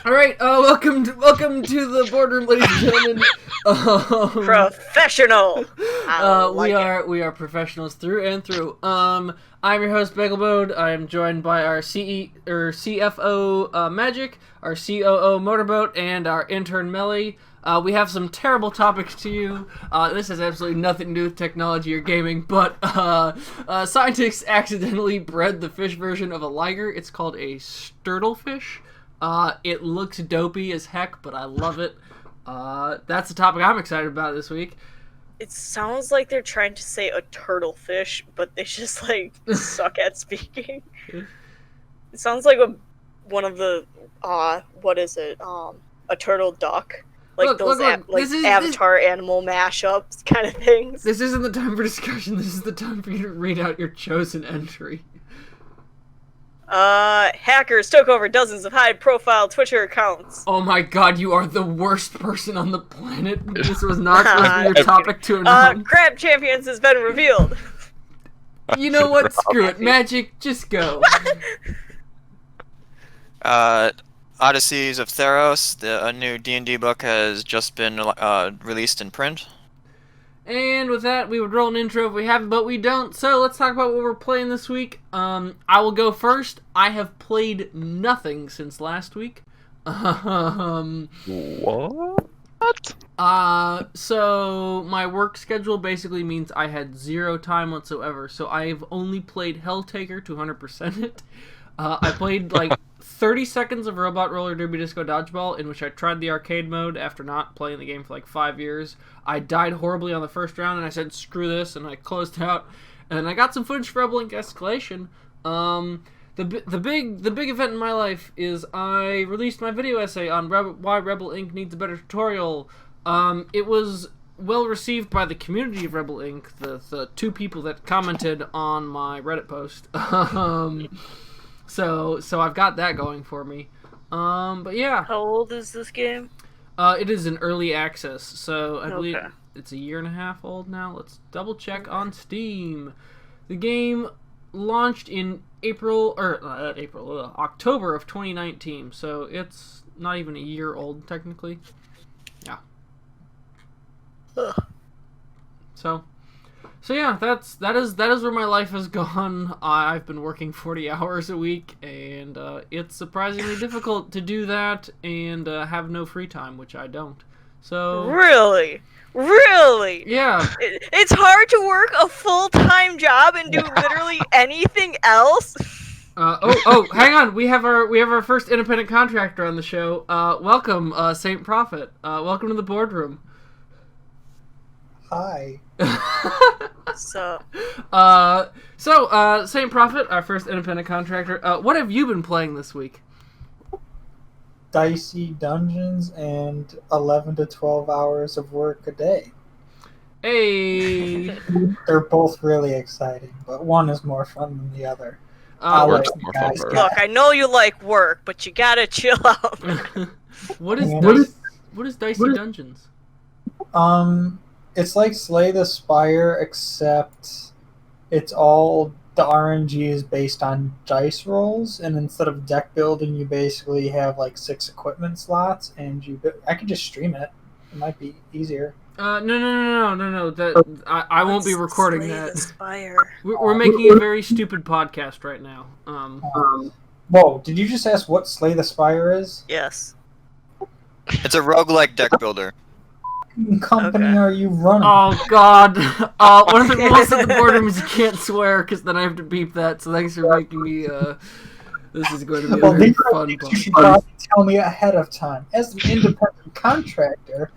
All right, welcome to the boardroom, ladies and gentlemen. Professional. We are professionals through and through. I'm your host Begelmode. I am joined by our CFO Magic, our COO Motorboat, and our intern Melly. We have some terrible topics to you. This has absolutely nothing to do with technology or gaming, but scientists accidentally bred the fish version of a liger. It's called a sturtlefish. It looks dopey as heck, but I love it. That's the topic I'm excited about this week. It sounds like they're trying to say a turtlefish, but they just suck at speaking. It sounds like one of the what is it? A turtle duck. Like look, Avatar animal mashups kind of things. This isn't the time for discussion. This is the time for you to read out your chosen entry. Hackers took over dozens of high-profile Twitter accounts. Oh my god, you are the worst person on the planet. This was not supposed to be your topic to announce. Crab Champions has been revealed. You know what? Screw it. Magic, just go. Odysseys of Theros, a new D&D book has just been released in print. And with that, we would roll an intro if we have it, but we don't. So let's talk about what we're playing this week. I will go first. I have played nothing since last week. What? So my work schedule basically means I had zero time whatsoever. So I've only played Helltaker to 100% it. I played like 30 seconds of Robot Roller Derby Disco Dodgeball, in which I tried the arcade mode after not playing the game for like 5 years. I died horribly on the first round, and I said, screw this, and I closed out. And I got some footage for Rebel Inc. Escalation. The big event in my life is I released my video essay on why Rebel Inc. needs a better tutorial. It was well received by the community of Rebel Inc., the two people that commented on my Reddit post. So I've got that going for me. But yeah. How old is this game? It is in early access, so I believe it's a year and a half old now. Let's double check on Steam. The game launched in October of 2019, so it's not even a year old technically. Yeah. Ugh. So yeah, that is where my life has gone. I've been working 40 hours a week, and it's surprisingly difficult to do that and have no free time, which I don't. So Really? Yeah. It's hard to work a full-time job and do literally anything else. Hang on. We have our first independent contractor on the show. Welcome, Saint Prophet. Welcome to the boardroom. Hi. So Saint Prophet, our first independent contractor. What have you been playing this week? Dicey dungeons and 11 to 12 hours of work a day. Hey. They're both really exciting, but one is more fun than the other. Work's more fun for her. look, I know you like work, but you gotta chill out. What is Dicey Dungeons? It's like Slay the Spire, except it's all the RNG is based on dice rolls, and instead of deck building, you basically have like 6 equipment slots, and I could just stream it. It might be easier. No. I won't be recording Slay that. the Spire. We're making a very stupid podcast right now. Whoa, did you just ask what Slay the Spire is? Yes. It's a roguelike deck builder. What company Okay. are you running? Oh God! One of the rules of the boardroom is you can't swear, because then I have to beep that. So thanks for making me. This is going to be a very these are fun things you should podcast. probably tell me ahead of time. As an independent contractor,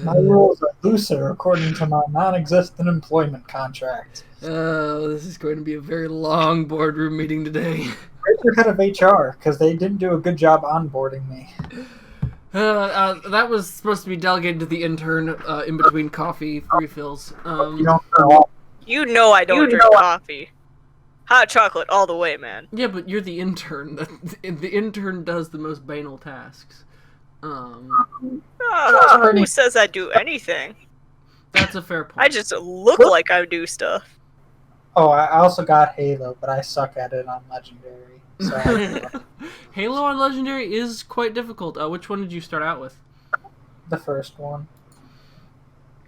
my rules are looser according to my non-existent employment contract. This is going to be a very long boardroom meeting today. Where's your head of HR? Because they didn't do a good job onboarding me. That was supposed to be delegated to the intern in between coffee refills. You don't know. You know I don't drink coffee. Hot chocolate all the way, man. Yeah, but you're the intern. The intern does the most banal tasks. Who says I do anything? That's a fair point. I just look like I do stuff. Oh, I also got Halo, but I suck at it on Legendary. So Halo on Legendary is quite difficult. Which one did you start out with? the first one.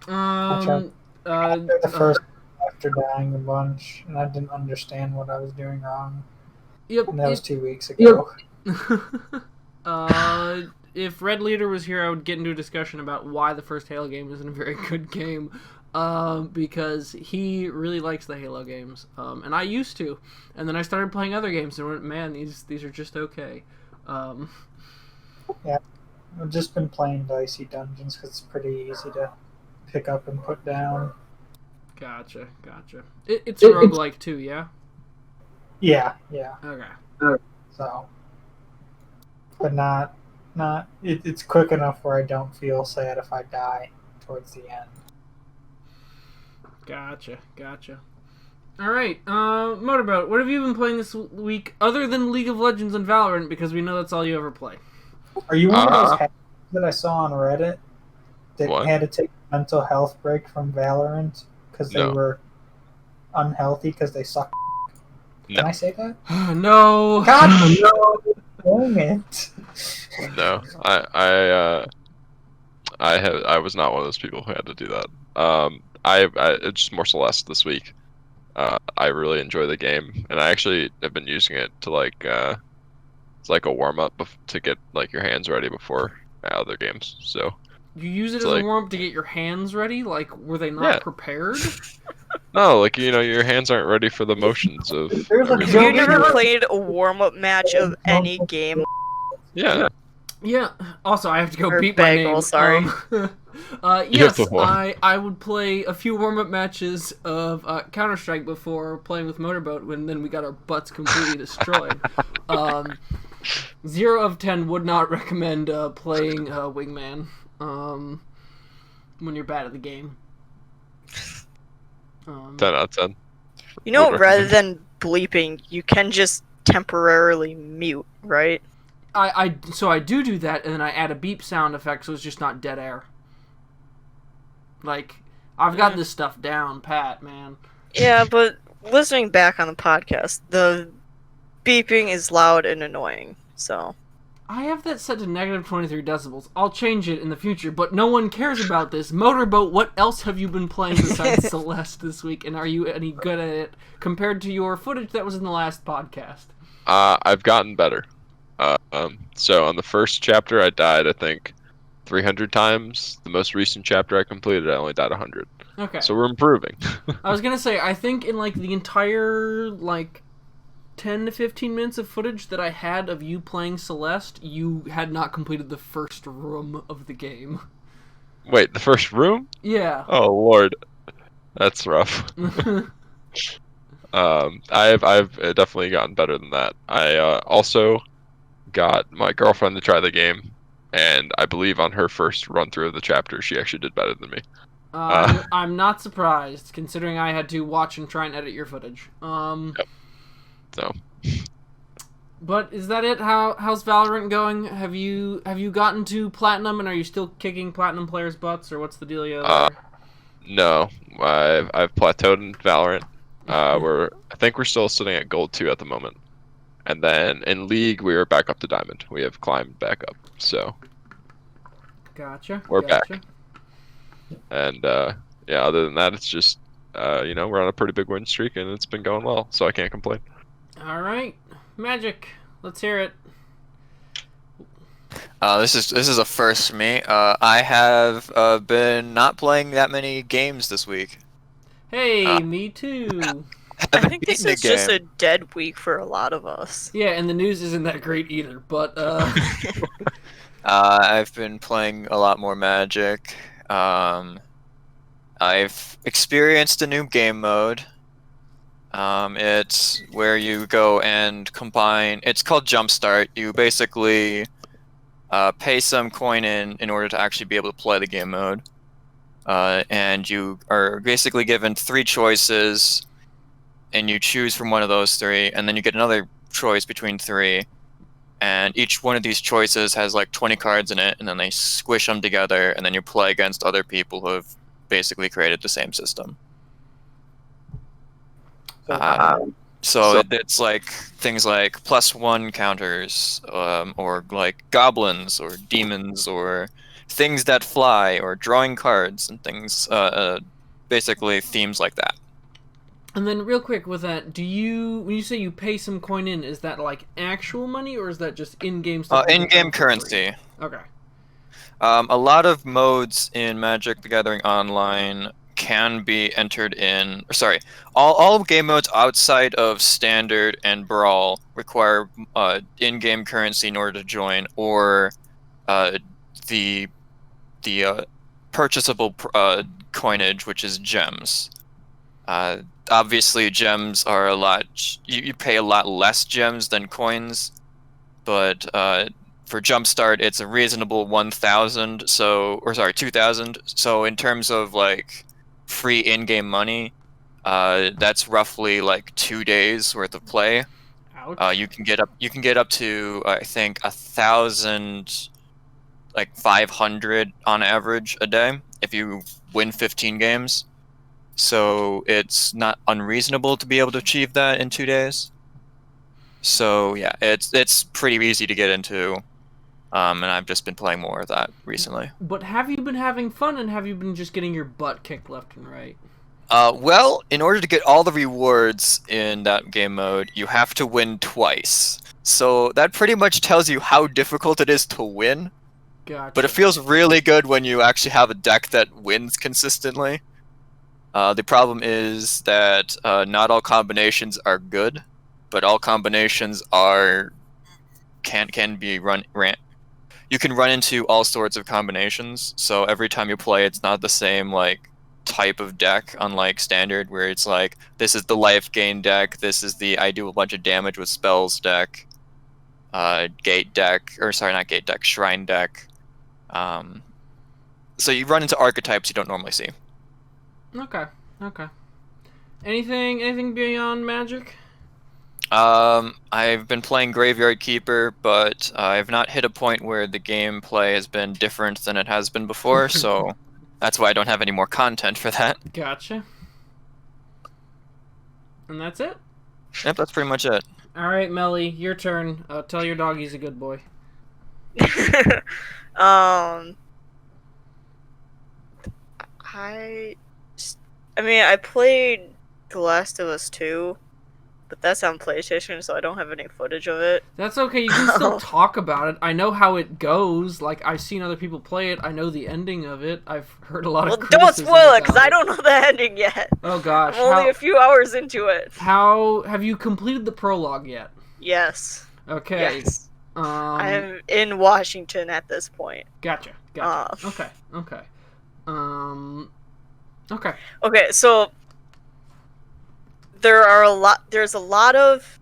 Um, After the first, after dying a bunch, and I didn't understand what I was doing wrong. Yep. And that was 2 weeks ago. If Red Leader was here, I would get into a discussion about why the first Halo game isn't a very good game. Because he really likes the Halo games, and I used to, and then I started playing other games and went, man, these are just okay. Yeah, I've just been playing dicey dungeons because it's pretty easy to pick up and put down. Gotcha. It's a roguelike too, yeah? Yeah. Okay. So, but not it's quick enough where I don't feel sad if I die towards the end. Gotcha. Alright, Motorboat, what have you been playing this week other than League of Legends and Valorant, because we know that's all you ever play? Are you one of those hackers that I saw on Reddit that What? had to take a mental health break from Valorant because they were unhealthy because they suck? No. Can I say that? No! God, no! Dang it. No, I was not one of those people who had to do that. It's just more Celeste this week. I really enjoy the game, and I actually have been using it to it's like a warm up to get like your hands ready before other games. So You use it it's as like- a warm up to get your hands ready? Like, were they not prepared? no, like your hands aren't ready for the motions of. There's a everything. Have you joke never here. played a warm-up match of any game? Yeah. Yeah. Also, I have to go Or beat my bagel, name. sorry. Yes, to what? I would play a few warm-up matches of Counter-Strike before playing with Motorboat, when then we got our butts completely destroyed. 0 of 10 would not recommend playing Wingman when you're bad at the game. 10 out of 10. You know, Would rather recommend. than bleeping, you can just temporarily mute, right? So I do that, and then I add a beep sound effect, so it's just not dead air. Like, I've got this stuff down pat, man. Yeah, but listening back on the podcast, the beeping is loud and annoying, so... I have that set to negative 23 decibels. I'll change it in the future, but no one cares about this. Motorboat, what else have you been playing besides Celeste this week, and are you any good at it compared to your footage that was in the last podcast? I've gotten better. So on the first chapter, I died, I think, 300 times. The most recent chapter I completed, I only died 100. Okay. So we're improving. I was gonna say, I think in, like, the entire, like, 10 to 15 minutes of footage that I had of you playing Celeste, you had not completed the first room of the game. Wait, the first room? Yeah. Oh, Lord. That's rough. I've definitely gotten better than that. I also got my girlfriend to try the game, and I believe on her first run through of the chapter, she actually did better than me. I'm not surprised, considering I had to watch and try and edit your footage. Yep. So. But is that it? How's Valorant going? Have you gotten to platinum, and are you still kicking platinum players' butts, or what's the dealio there? No, I've plateaued in Valorant. I think we're still sitting at gold 2 at the moment. And then in League, we are back up to Diamond. We have climbed back up, so Gotcha. we're back. And yeah, other than that, it's just we're on a pretty big win streak, and it's been going well, so I can't complain. All right, Magic. Let's hear it. This is a first for me. I have been not playing that many games this week. Hey, me too. I think this beaten a is just game. a dead week for a lot of us. Yeah, and the news isn't that great either, but I've been playing a lot more Magic. I've experienced a new game mode. It's where you go and combine. It's called Jumpstart. You basically pay some coin in order to actually be able to play the game mode. And you are basically given 3 choices, and you choose from one of those 3, and then you get another choice between 3. And each one of these choices has like 20 cards in it, and then they squish them together, and then you play against other people who have basically created the same system. So it's like things like +1 counters, or like goblins or demons or things that fly or drawing cards and things, basically themes like that. And then real quick with that, when you say you pay some coin in, is that like actual money or is that just in-game stuff? In-game currency. Okay. A lot of modes in Magic the Gathering Online can be entered in. Sorry, all game modes outside of Standard and Brawl require in-game currency in order to join, or the purchasable coinage, which is gems. Obviously, gems are a lot. You pay a lot less gems than coins, but for Jumpstart, it's a reasonable 1,000. Or sorry, 2,000. So in terms of like free in-game money, that's roughly like 2 days worth of play. Ouch. You can get up to I think 1,000, like 500 on average a day if you win 15 games. So it's not unreasonable to be able to achieve that in 2 days. So yeah, it's pretty easy to get into, and I've just been playing more of that recently. But have you been having fun, and have you been just getting your butt kicked left and right? Well, in order to get all the rewards in that game mode, you have to win twice. So that pretty much tells you how difficult it is to win. Gotcha. But it feels really good when you actually have a deck that wins consistently. The problem is that not all combinations are good, but all combinations can be rant. You can run into all sorts of combinations, so every time you play, it's not the same like type of deck, unlike Standard, where it's like, this is the life gain deck, this is the I do a bunch of damage with spells deck, gate deck, or sorry, not gate deck, shrine deck. So you run into archetypes you don't normally see. Okay. Anything beyond Magic? I've been playing Graveyard Keeper, but I've not hit a point where the gameplay has been different than it has been before, so that's why I don't have any more content for that. Gotcha. And that's it? Yep, that's pretty much it. Alright, Melly, your turn. Tell your dog he's a good boy. I played The Last of Us 2, but that's on PlayStation, so I don't have any footage of it. That's okay, you can still talk about it. I know how it goes. Like, I've seen other people play it. I know the ending of it. I've heard a lot of criticism. Don't spoil it, because I don't know the ending yet. Oh gosh. I'm only a few hours into it. How have you completed the prologue yet? Yes. Okay. Yes. I'm in Washington at this point. Gotcha. Okay. Okay, so there's a lot of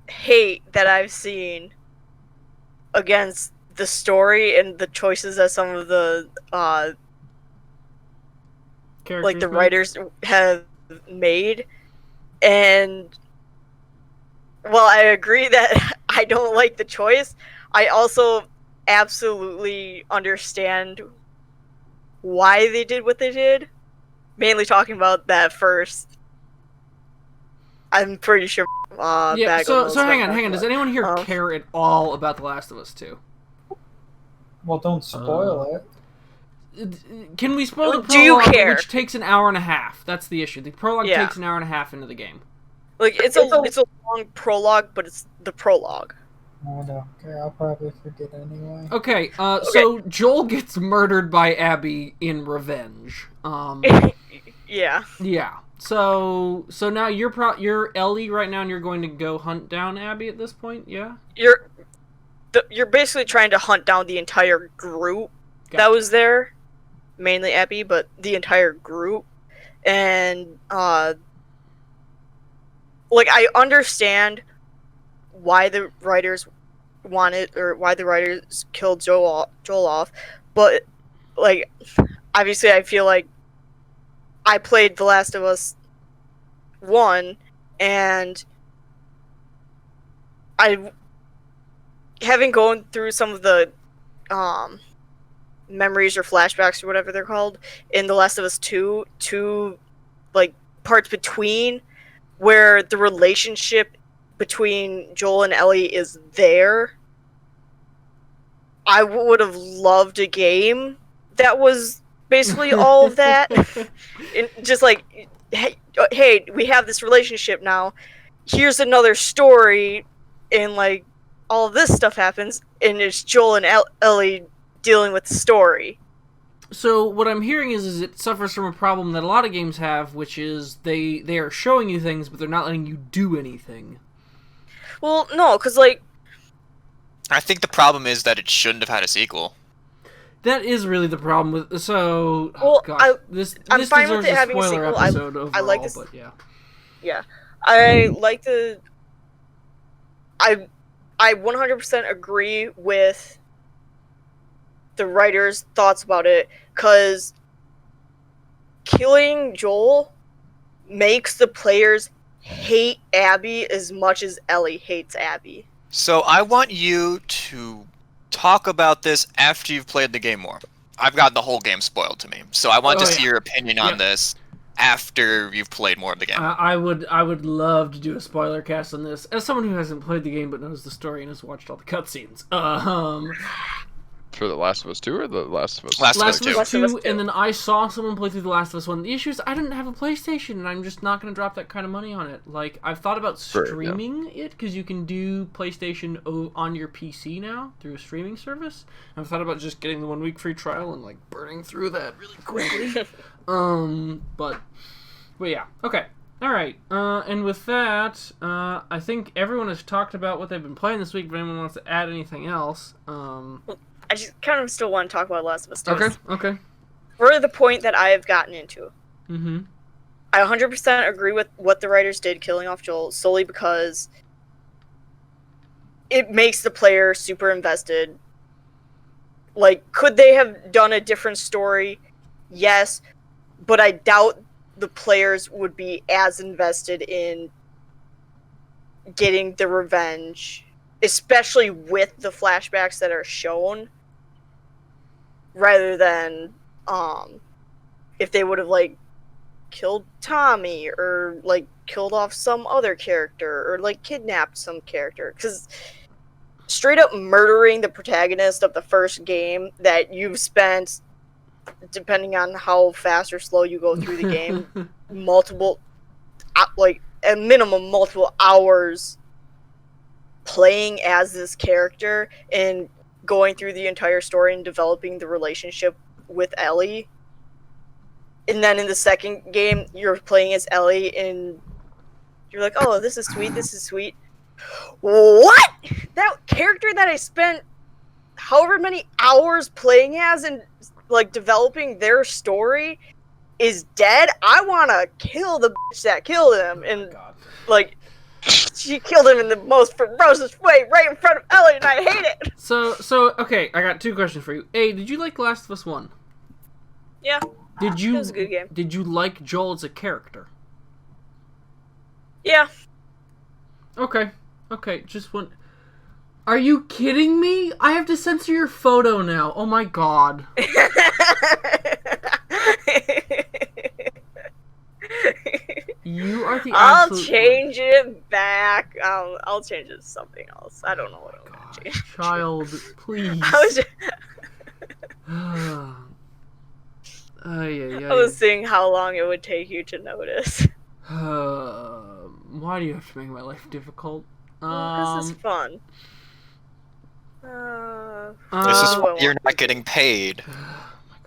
hate that I've seen against the story and the choices that some of the like the writers have made, and while I agree that I don't like the choice, I also absolutely understand why they did what they did. Mainly talking about that first. I'm pretty sure. Yeah. So hang on. Does anyone here care at all about The Last of Us 2? Well, don't spoil it. Can we spoil the prologue, do you care? Which takes an hour and a half? That's the issue. The prologue takes an hour and a half into the game. Like it's a long prologue, but it's the prologue. I don't care. I'll probably forget anyway. Okay. So Joel gets murdered by Abby in revenge. Yeah. Yeah. So now you're Ellie right now, and you're going to go hunt down Abby at this point. Yeah. You're basically trying to hunt down the entire group that was there, mainly Abby, but the entire group, and like I understand why the writers wanted, or why the writers killed Joel off, but like obviously I feel like I played The Last of Us 1, and having gone through some of the memories or flashbacks or whatever they're called in The Last of Us 2, like parts between where the relationship between Joel and Ellie is there. I would have loved a game that was basically all of that. And just like, hey, we have this relationship now. Here's another story, and like all of this stuff happens, and it's Joel and Ellie dealing with the story. So what I'm hearing is it suffers from a problem that a lot of games have, which is they are showing you things, but they're not letting you do anything. Well, no, because like, I think the problem is that it shouldn't have had a sequel. That is really the problem with. So, well, gosh, this fine with deserves it a having a spoiler sequel. episode overall, I like this. But yeah. Yeah, I like the. I 100% agree with the writer's thoughts about it, because killing Joel makes the players hate Abby as much as Ellie hates Abby. So I want you to talk about this after you've played the game more. I've got the whole game spoiled to me, so I want to see your opinion on this after you've played more of the game. I would love to do a spoiler cast on this, as someone who hasn't played the game but knows the story and has watched all the cutscenes. For The Last of Us 2 or The Last of Us? Last of Us 2, and then I saw someone play through The Last of Us 1. The issue is I didn't have a PlayStation, and I'm just not going to drop that kind of money on it. Like, I've thought about streaming it, because you can do PlayStation on your PC now through a streaming service. I've thought about just getting the 1 week free trial and, like, burning through that really quickly. But yeah, okay. Alright, and with that, I think everyone has talked about what they've been playing this week, if anyone wants to add anything else. I just kind of still want to talk about Last of Us 2. Okay. For the point that I have gotten into. Mm-hmm. I 100% agree with what the writers did, killing off Joel, solely because it makes the player super invested. Like, could they have done a different story? Yes, but I doubt the players would be as invested in getting the revenge, especially with the flashbacks that are shown, rather than if they would have like killed Tommy or like killed off some other character or like kidnapped some character. Because straight up murdering the protagonist of the first game that you've spent, depending on how fast or slow you go through the game, multiple, like at minimum multiple hours playing as this character and going through the entire story and developing the relationship with Ellie. And then in the second game, you're playing as Ellie and you're like, oh, this is sweet. What? That character that I spent however many hours playing as and like developing their story is dead? I want to kill the bitch that killed him. And like, she killed him in the most ferocious way right in front of Ellie, and I hate it. So okay, I got 2 questions for you. A, did you like Last of Us 1? Yeah. Did you? It was a good game. Did you like Joel as a character? Yeah. Okay, just one. Are you kidding me? I have to censor your photo now. Oh my god. You are the I'll absolute... change it back. I'll change it to something else. I don't know what I'm gonna change. Child, please. I was seeing how long it would take you to notice. Why do you have to make my life difficult? This is fun. This is why you're not getting paid.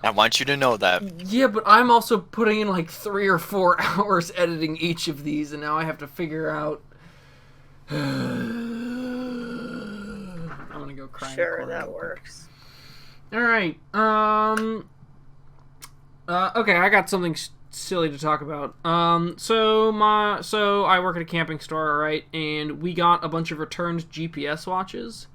I want you to know that. Yeah, but I'm also putting in like 3 or 4 hours editing each of these, and now I have to figure out... I'm gonna go cry. Sure, that works. Alright, okay, I got something silly to talk about. So I work at a camping store, alright, and we got a bunch of returned GPS watches.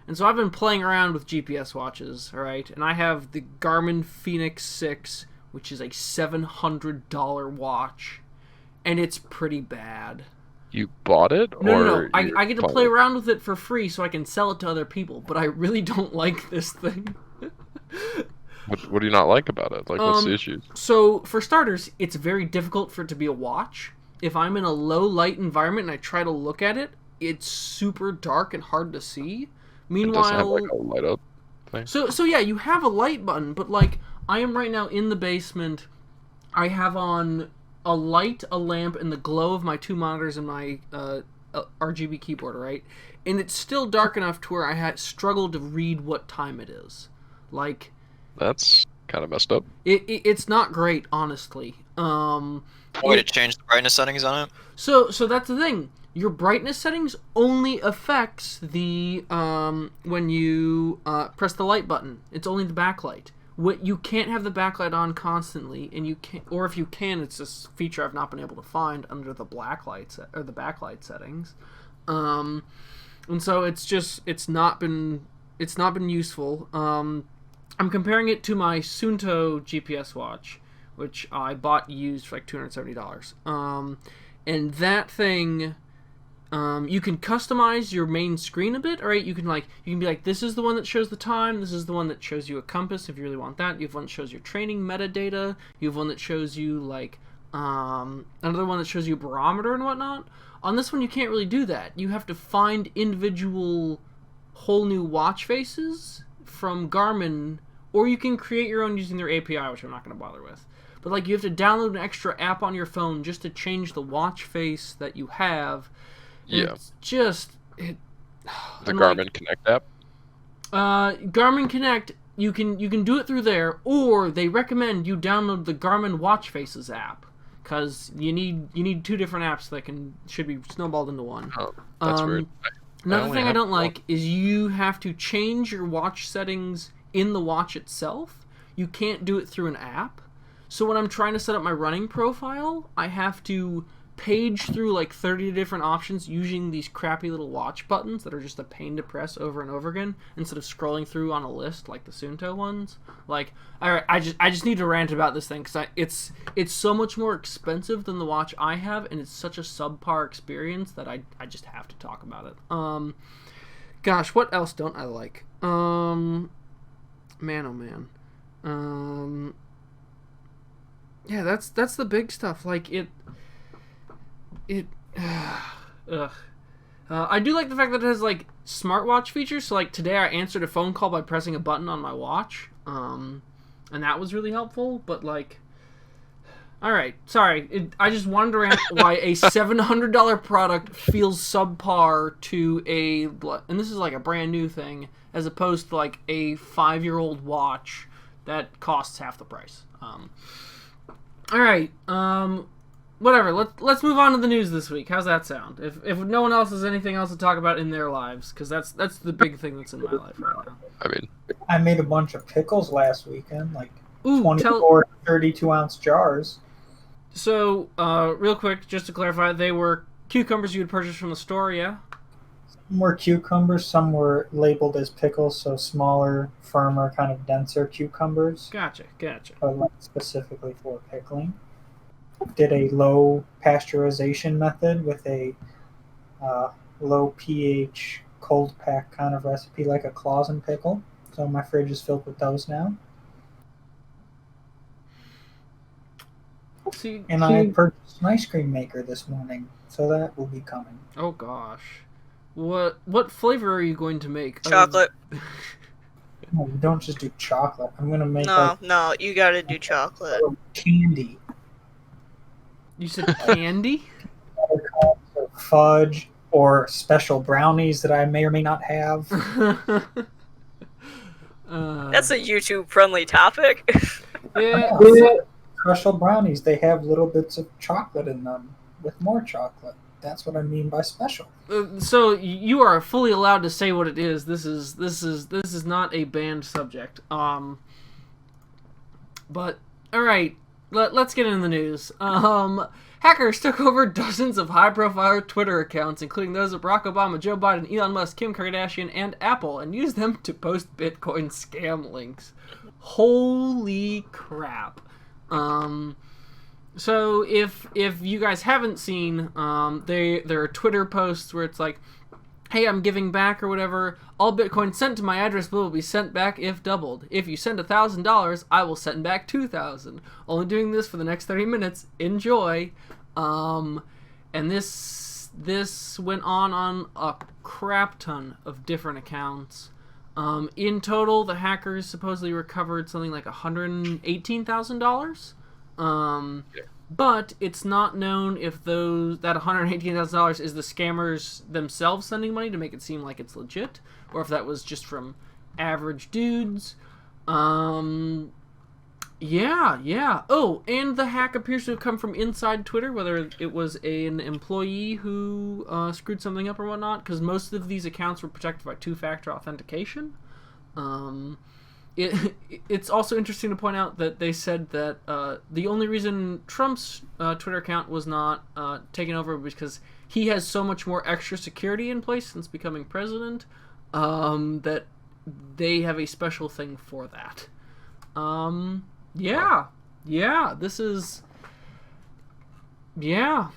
And so I've been playing around with GPS watches, alright? And I have the Garmin Fenix 6, which is a $700 watch. And it's pretty bad. You bought it? No. I get to play around with it for free so I can sell it to other people. But I really don't like this thing. What do you not like about it? Like, what's the issue? So, for starters, it's very difficult for it to be a watch. if I'm in a low light environment and I try to look at it, it's super dark and hard to see. It doesn't have Meanwhile, like a light up thing. so yeah, you have a light button, but like I am right now in the basement. I have on a light, a lamp, and the glow of my 2 monitors and my RGB keyboard, right? And it's still dark enough to where I struggle to read what time it is. Like, That's kind of messed up. it's not great, honestly. Way to change the brightness settings on it. So that's the thing. Your brightness settings only affects the when you press the light button. It's only the backlight. What you can't have the backlight on constantly, and you can, or if you can, it's this feature I've not been able to find under the blacklight or the backlight settings. And so it's not been useful. I'm comparing it to my Suunto GPS watch, which I bought used for like $270. And that thing, you can customize your main screen a bit, right? You can be like, this is the one that shows the time, this is the one that shows you a compass if you really want that. You have one that shows your training metadata. You have one that shows you like another one that shows you a barometer and whatnot. On this one, you can't really do that. You have to find individual whole new watch faces from Garmin, or you can create your own using their API, which I'm not going to bother with. But like, you have to download an extra app on your phone just to change the watch face that you have. Yeah. It's just The Garmin Connect app. Garmin Connect, you can do it through there, or they recommend you download the Garmin Watch Faces app, because you need 2 different apps that should be snowballed into one. Oh, that's weird. Another thing I don't like is you have to change your watch settings in the watch itself. You can't do it through an app. So when I'm trying to set up my running profile, I have to page through like 30 different options using these crappy little watch buttons that are just a pain to press over and over again instead of scrolling through on a list like the Suunto ones. Like, all right, I just need to rant about this thing because it's so much more expensive than the watch I have, and it's such a subpar experience that I just have to talk about it. Gosh, what else don't I like? Man, oh man. Yeah, that's the big stuff. Like I do like the fact that it has like smartwatch features. So like today I answered a phone call by pressing a button on my watch, and that was really helpful. But like, all right, sorry, I just wanted to rant why a $700 product feels subpar to and this is like a brand new thing as opposed to like a 5-year-old watch that costs half the price. All right, whatever. Let's move on to the news this week. How's that sound? If no one else has anything else to talk about in their lives, because that's the big thing that's in my life right now. I mean, I made a bunch of pickles last weekend, like Ooh, 24 32-ounce jars. So, real quick, just to clarify, they were cucumbers you would purchase from the store, yeah? Some were cucumbers, some were labeled as pickles, so smaller, firmer, kind of denser cucumbers. Gotcha. But like specifically for pickling. Did a low pasteurization method with a low pH cold pack kind of recipe, like a Clausen pickle. So my fridge is filled with those now. I purchased an ice cream maker this morning, so that will be coming. Oh gosh, what flavor are you going to make? Chocolate. No, we don't just do chocolate. I'm gonna make No, you gotta do chocolate. Candy. You said candy? Fudge or special brownies that I may or may not have. That's a YouTube-friendly topic. Yeah. Special brownies, they have little bits of chocolate in them with more chocolate. That's what I mean by special. So you are fully allowed to say what it is. This is not a banned subject. But all right, let's get into the news. Hackers took over dozens of high-profile Twitter accounts, including those of Barack Obama, Joe Biden, Elon Musk, Kim Kardashian, and Apple, and used them to post Bitcoin scam links. Holy crap! So if you guys haven't seen, there are Twitter posts where it's like, hey, I'm giving back or whatever. All Bitcoin sent to my address will be sent back if doubled. If you send $1,000, I will send back $2,000. Only doing this for the next 30 minutes. Enjoy. And this went on a crap ton of different accounts. In total, the hackers supposedly recovered something like $118,000. But it's not known if that $118,000 is the scammers themselves sending money to make it seem like it's legit, or if that was just from average dudes. Yeah. Oh, and the hack appears to have come from inside Twitter, whether it was an employee who screwed something up or whatnot, because most of these accounts were protected by two-factor authentication. It's also interesting to point out that they said that the only reason Trump's Twitter account was not taken over was because he has so much more extra security in place since becoming president, that they have a special thing for that. Yeah, this is... Yeah.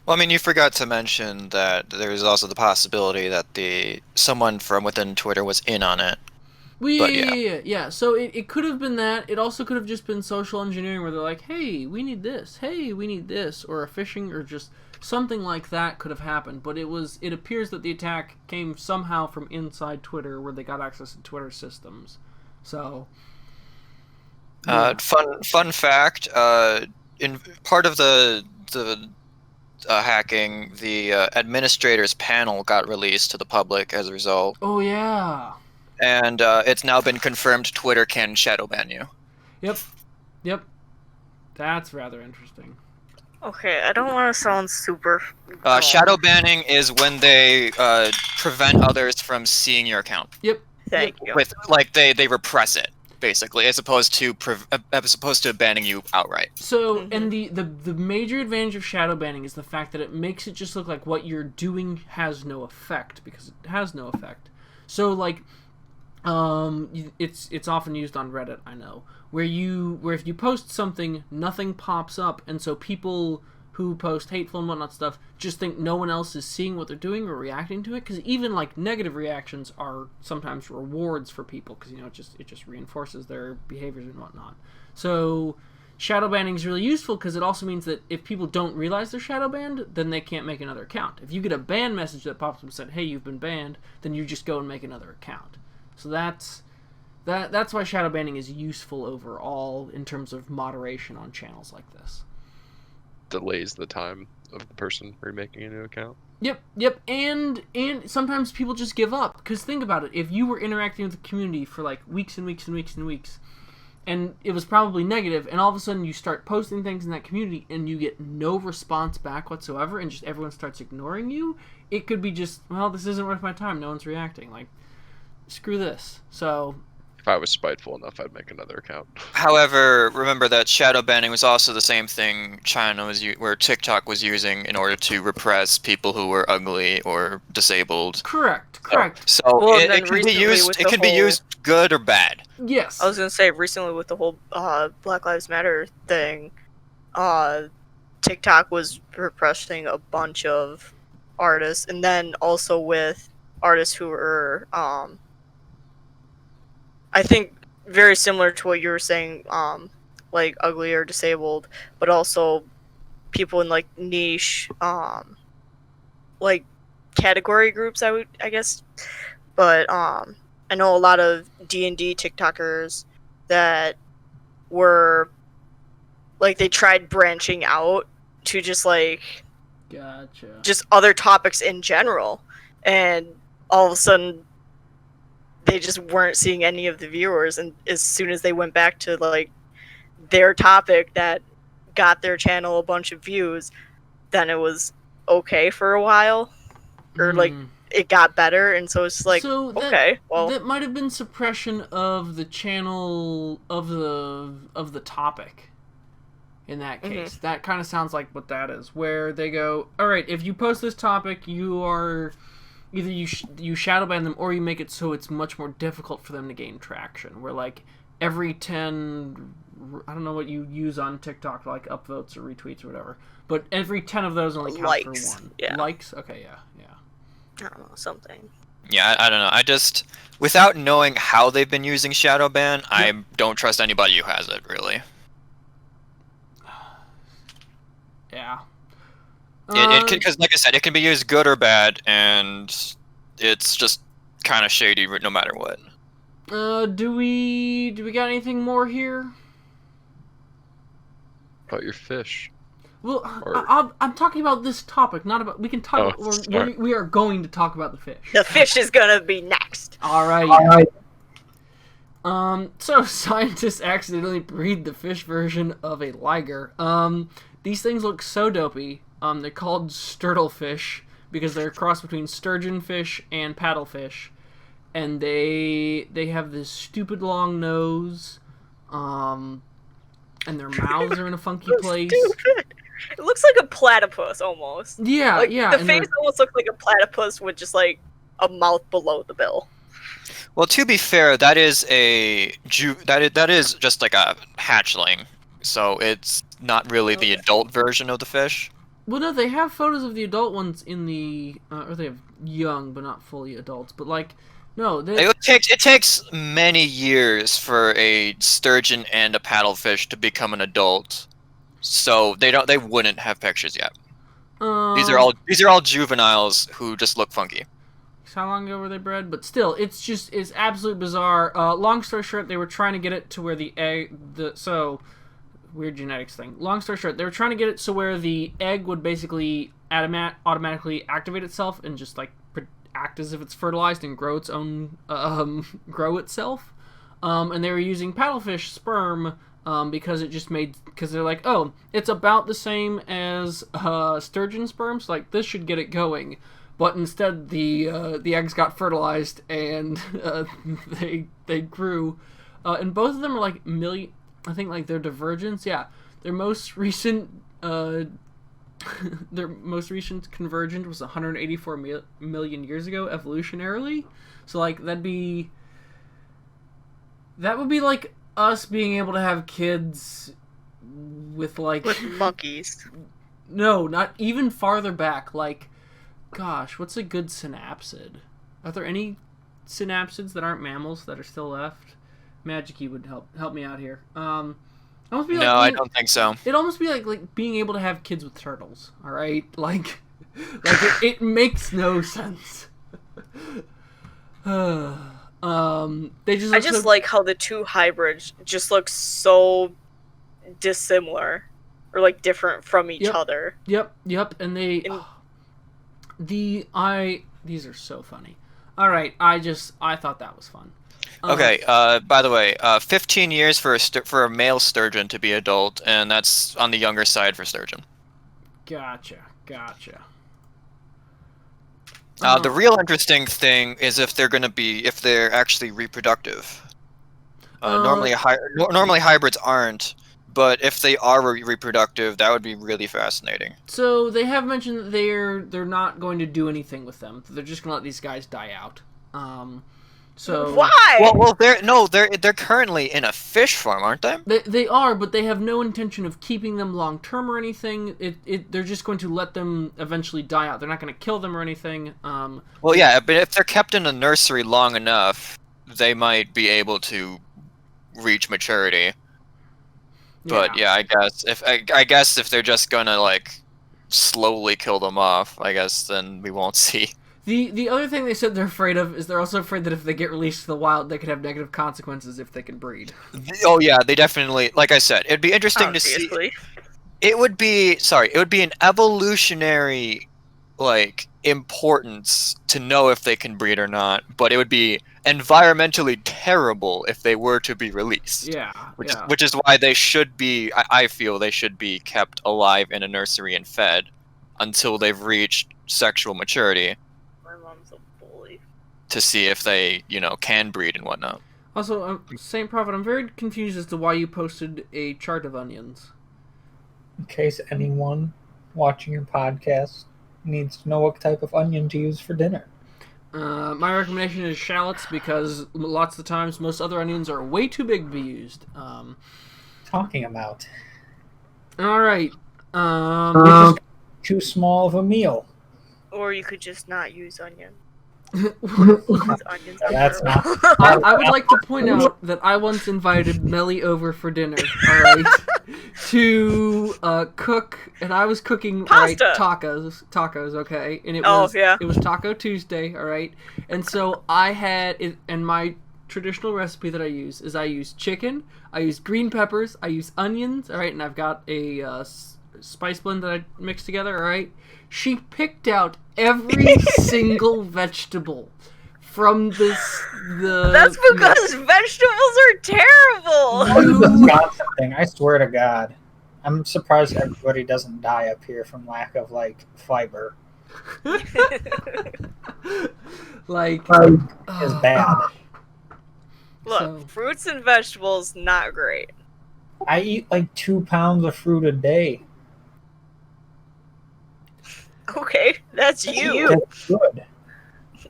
Well, I mean, you forgot to mention that there's also the possibility that someone from within Twitter was in on it. Yeah. So it could have been that. It also could have just been social engineering where they're like, hey, we need this. Hey, we need this. Or a phishing or just something like that could have happened. But it appears that the attack came somehow from inside Twitter where they got access to Twitter systems. So... Yeah. Fun fact, in part of the hacking, the administrators panel got released to the public as a result. Oh, yeah. And it's now been confirmed Twitter can shadow ban you. Yep. That's rather interesting. Okay, I don't want to sound super... Shadow banning is when they prevent others from seeing your account. Yep. Thank you. With, like, they repress it, basically, as opposed to banning you outright. So, and the major advantage of shadow banning is the fact that it makes it just look like what you're doing has no effect, because it has no effect. So, like, it's often used on Reddit, I know, where if you post something, nothing pops up, and so people who post hateful and whatnot stuff just think no one else is seeing what they're doing or reacting to it, because even like negative reactions are sometimes rewards for people, because it just reinforces their behaviors and whatnot. So shadow banning is really useful because it also means that if people don't realize they're shadow banned, then they can't make another account. If you get a ban message that pops up and said, hey, you've been banned, then you just go and make another account. So that's why shadow banning is useful overall in terms of moderation on channels like this. Delays the time of the person remaking a new account. Yep, and sometimes people just give up, because think about it, if you were interacting with the community for like weeks and weeks and weeks and weeks, and it was probably negative, and all of a sudden you start posting things in that community and you get no response back whatsoever, and just everyone starts ignoring you, it could be just, well, this isn't worth my time, no one's reacting, like, screw this. So if I was spiteful enough, I'd make another account. However, remember that shadow banning was also the same thing where TikTok was using in order to repress people who were ugly or disabled. Correct. So Well, it can be used. It can be used good or bad. Yes. I was gonna say recently with the whole Black Lives Matter thing, TikTok was repressing a bunch of artists, and then also with artists who were I think very similar to what you were saying, like ugly or disabled, but also people in like niche, like category groups. I guess, but I know a lot of D&D TikTokers that were like they tried branching out to just like just other topics in general, and all of a sudden they just weren't seeing any of the viewers, and as soon as they went back to like their topic that got their channel a bunch of views, then it was okay for a while, or like it got better, and so it's like, okay, well, that might have been suppression of the channel of the topic. In that case, that kind of sounds like what that is, where they go, all right, if you post this topic, you are either you shadow ban them, or you make it so it's much more difficult for them to gain traction. Where like every 10, I don't know what you use on TikTok, like upvotes or retweets or whatever, but every 10 of those only count for one. Yeah. Likes? Okay, yeah. I don't know, something. Yeah, I don't know. I just, without knowing how they've been using shadow ban, I don't trust anybody who has it, really. Because, like I said, it can be used good or bad, and it's just kind of shady no matter what. Do we got anything more here? About your fish. Well, Or- I'm talking about this topic, not about. We can talk. Oh, We are going to talk about the fish. The fish is gonna be next. All right. All right. So scientists accidentally breed the fish version of a liger. These things look so dopey. They're called sturtlefish because they're a cross between sturgeonfish and paddlefish, and they have this stupid long nose, and their mouths are in a funky place. Stupid. It looks like a platypus almost. Yeah, Like, yeah. the and face they're- almost looks like a platypus with just like a mouth below the bill. Well, to be fair, that is that is just like a hatchling, so it's not really the adult version of the fish. Well, no, they have photos of the adult ones in the, or they have young but not fully adults. But like, no, they. It takes many years for a sturgeon and a paddlefish to become an adult, so they wouldn't have pictures yet. These are all juveniles who just look funky. How long ago were they bred? But still, it's absolutely bizarre. Long story short, they were trying to get it to where weird genetics thing. Long story short, they were trying to get it so where the egg would basically automatically activate itself and just like act as if it's fertilized and grow its own grow itself. And they were using paddlefish sperm because they're like, oh, it's about the same as sturgeon sperm, so like this should get it going. But instead, the eggs got fertilized and they grew, and both of them are like I think like their divergence. Yeah, their most recent convergence was 184 million years ago evolutionarily. So like that would be like us being able to have kids with monkeys. No, not even farther back. Like, gosh, what's a good synapsid? Are there any synapsids that aren't mammals that are still left? Magic-y would help me out here. I don't think so. It'd almost be like being able to have kids with turtles. All right, like it makes no sense. They just. I just like how the two hybrids just look so dissimilar, or like different from each other. Yep, and they. These are so funny. All right, I thought that was fun. Okay. By the way, 15 years for a male sturgeon to be adult, and that's on the younger side for sturgeon. Gotcha. The real interesting thing is if they're actually reproductive. Normally hybrids aren't, but if they are reproductive, that would be really fascinating. So they have mentioned that they're not going to do anything with them. They're just going to let these guys die out. So why? Well, they're currently in a fish farm, aren't they? They are, but they have no intention of keeping them long term or anything. They're just going to let them eventually die out. They're not going to kill them or anything. Well, yeah, but if they're kept in a nursery long enough, they might be able to reach maturity. But yeah, I guess if they're just gonna like slowly kill them off, I guess then we won't see. The other thing they said they're afraid of is they're also afraid that if they get released to the wild, they could have negative consequences if they can breed. Oh yeah, they definitely. Like I said, it'd be interesting to see. It would be an evolutionary like importance to know if they can breed or not, but it would be environmentally terrible if they were to be released. Yeah. Which is why they should be. I feel they should be kept alive in a nursery and fed until they've reached sexual maturity. My mom's a bully. To see if they, can breed and whatnot. Also, Saint Prophet, I'm very confused as to why you posted a chart of onions. In case anyone watching your podcast needs to know what type of onion to use for dinner. My recommendation is shallots because lots of the times most other onions are way too big to be used. Talking about. All right. Too small of a meal. Or you could just not use onion. That's not. I would like to point out that I once invited Melly over for dinner. All right. to cook, and I was cooking Pasta! tacos, okay, and it was Taco Tuesday, all right, and so I had it, and my traditional recipe that I use chicken, I use green peppers, I use onions, all right, and I've got a spice blend that I mixed together, all right. She picked out every single vegetable from the. That's because vegetables are terrible. It's a Wisconsin thing. I swear to God, I'm surprised everybody doesn't die up here from lack of like fiber. Like is bad. Look, fruits and vegetables, not great. I eat like 2 pounds of fruit a day. Okay, that's you. That's good.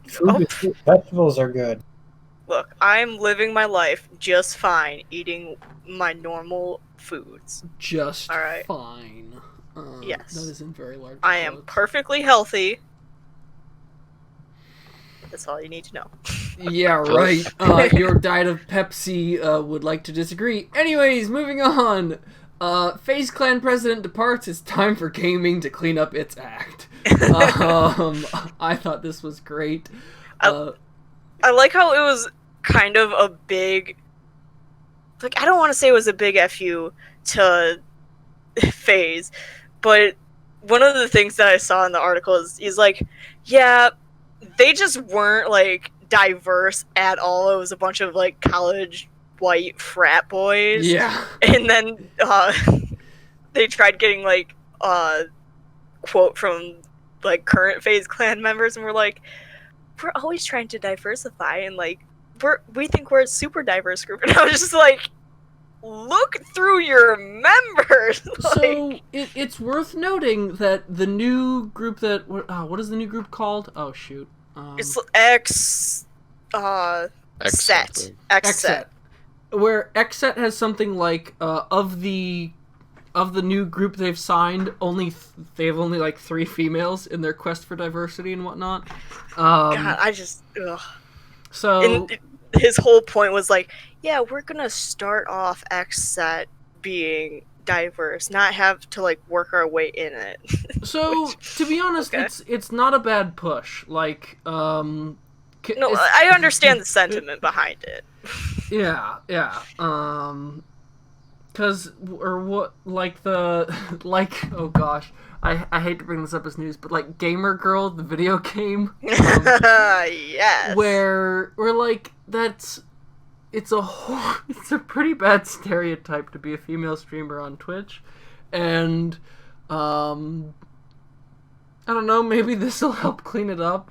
Fruit is good. Vegetables are good. Look, I'm living my life just fine, eating my normal foods. Just all right. Fine. Yes. That is in very large I am perfectly healthy. That's all you need to know. Yeah, right. Your diet of Pepsi would like to disagree. Anyways, moving on. FaZe Clan president departs. It's time for gaming to clean up its act. I thought this was great. I like how it was kind of a big... Like, I don't want to say it was a big FU to FaZe, but one of the things that I saw in the article is he's like, yeah, they just weren't, like, diverse at all. It was a bunch of, like, college white frat boys. Yeah. And then they tried getting, like, quote from, like, current FaZe Clan members, and we're like, we're always trying to diversify, and, like, we think we're a super diverse group. And I was just like, look through your members. So it's worth noting that the new group that what is the new group called? Oh shoot, it's XSET. Where XSET has something like of the new group they've signed, they have only like 3 females in their quest for diversity and whatnot. God, I just so. His whole point was like, yeah, we're gonna start off XSET being diverse, not have to like work our way in it. So to be honest, okay. It's not a bad push. Like, no, I understand the sentiment behind it. Yeah. Cause oh gosh, I hate to bring this up as news, but like Gamer Girl, the video game, yes, where we're like it's a pretty bad stereotype to be a female streamer on Twitch, and I don't know, maybe this will help clean it up.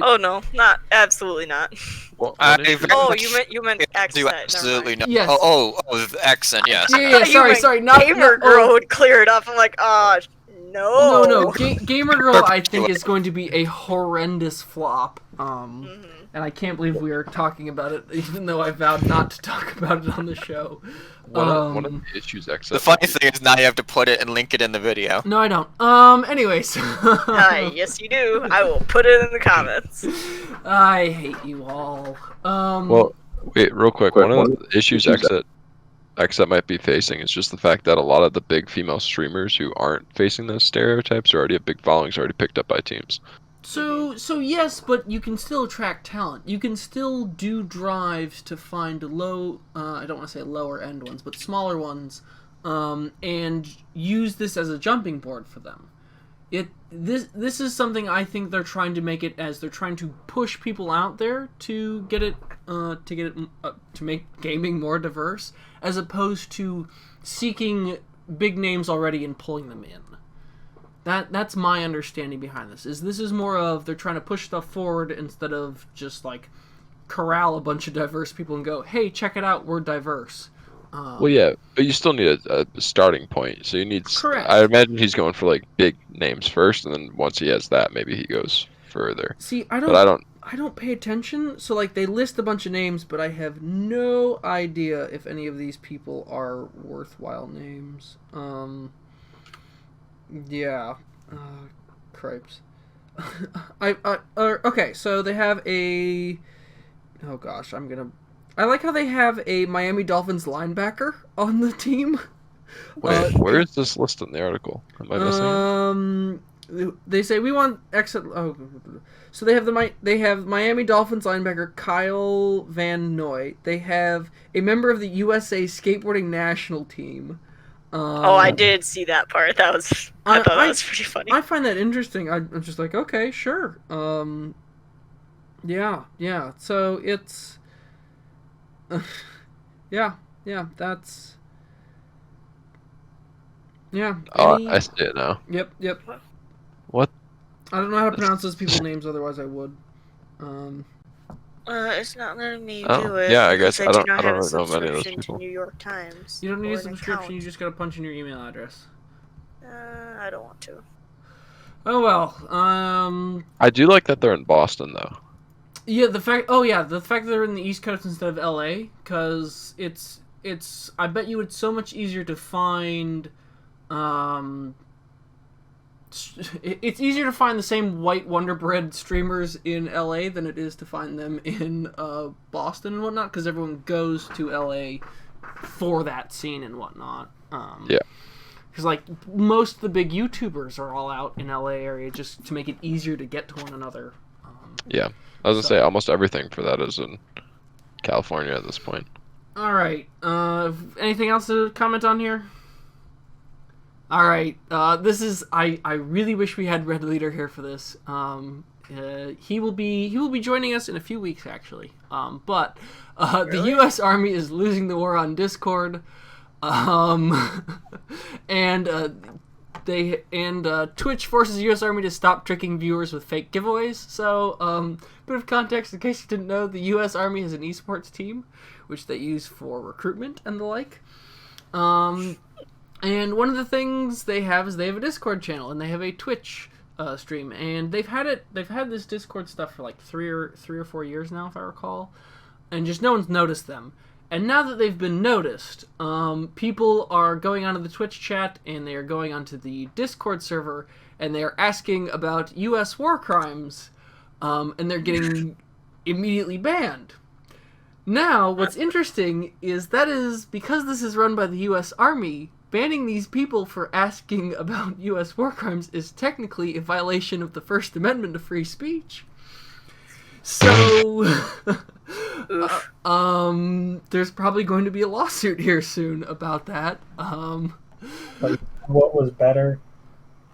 Oh no, absolutely not. Well, you meant accent. Absolutely not. Yes. The accent, yes. Yeah, sorry. Gamer Girl would clear it up. I'm like, no. No. Gamer Girl, I think, is going to be a horrendous flop. And I can't believe we are talking about it, even though I vowed not to talk about it on the show. One of the issues XF. The funny thing is now you have to put it and link it in the video. No, I don't. Anyways. Yes, you do. I will put it in the comments. I hate you all. Well, wait, real quick. One of the issues XF might be facing is just the fact that a lot of the big female streamers who aren't facing those stereotypes are already a big followings, already picked up by teams. So yes, but you can still attract talent. You can still do drives to find low, I don't want to say lower end ones, but smaller ones, and use this as a jumping board for them. This is something I think they're trying to make it as they're trying to push people out there to get it to make gaming more diverse, as opposed to seeking big names already and pulling them in. That's my understanding behind this. This is more of they're trying to push stuff forward instead of just like corral a bunch of diverse people and go, hey, check it out, we're diverse. Well, yeah, but you still need a starting point. So you need. Correct. I imagine he's going for like big names first, and then once he has that, maybe he goes further. See, I don't pay attention. So like they list a bunch of names, but I have no idea if any of these people are worthwhile names. Yeah. Cripes. Okay, so they have a... Oh gosh, I like how they have a Miami Dolphins linebacker on the team. Wait, where is this list in the article? Am I missing it? They say we want so they have Miami Dolphins linebacker Kyle Van Noy. They have a member of the USA skateboarding national team. I did see that part. I thought that was pretty funny. I find that interesting. I'm just like, okay, sure. Yeah. So it's, yeah. That's. Yeah. I see it now. Yep. What? I don't know how to pronounce those people's names, otherwise I would. It's not letting me Oh, do it. yeah, I guess because I don't have a know many of those subscription to people. New York Times. You don't need or a an subscription, account. you just gotta punch in your email address. I don't want to. Oh well. I do like that they're in Boston though. Yeah, the fact that they're in the East Coast instead of LA, because it's I bet you it's so much easier to find it's easier to find the same white Wonder Bread streamers in LA than it is to find them in Boston and whatnot, because everyone goes to LA for that scene and whatnot. Yeah. Because like most of the big YouTubers are all out in LA area just to make it easier to get to one another. Yeah, I was gonna say almost everything for that is in California at this point. All right. Anything else to comment on here? All right. This is I really wish we had Red Leader here for this. He will be joining us in a few weeks actually. But Really? the U.S. Army is losing the war on Discord. Twitch forces U.S. Army to stop tricking viewers with fake giveaways. So, bit of context in case you didn't know, the U.S. Army has an esports team, which they use for recruitment and the like. And one of the things they have is they have a Discord channel and they have a Twitch stream, and they've had this Discord stuff for like three or 4 years now, if I recall, and just no one's noticed them. And now that they've been noticed, people are going onto the Twitch chat and they are going onto the Discord server and they are asking about U.S. war crimes, and they're getting immediately banned. Now, what's interesting is because this is run by the U.S. Army, banning these people for asking about U.S. war crimes is technically a violation of the First Amendment to free speech. So, there's probably going to be a lawsuit here soon about that. But what was better?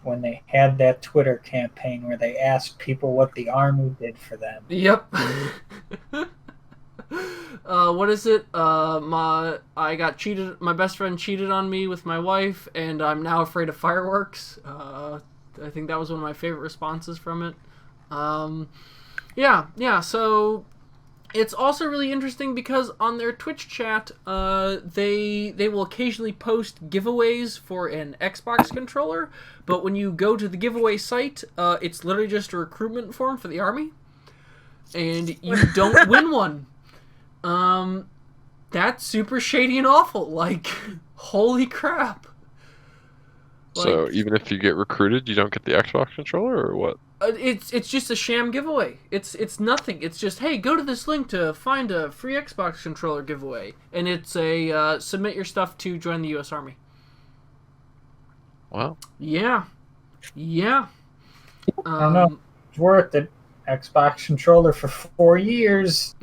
When they had that Twitter campaign where they asked people what the Army did for them. Yep. What is it? I got cheated. My best friend cheated on me with my wife, and I'm now afraid of fireworks. I think that was one of my favorite responses from it. Yeah. So it's also really interesting because on their Twitch chat, they will occasionally post giveaways for an Xbox controller, but when you go to the giveaway site, it's literally just a recruitment form for the Army, and you don't win one. That's super shady and awful. Like, holy crap. So even if you get recruited, you don't get the Xbox controller, or what? It's just a sham giveaway. It's nothing. It's just, hey, go to this link to find a free Xbox controller giveaway, and it's a submit your stuff to join the U.S. Army. Wow. Yeah. I don't know. It's worth it. Xbox controller for 4 years.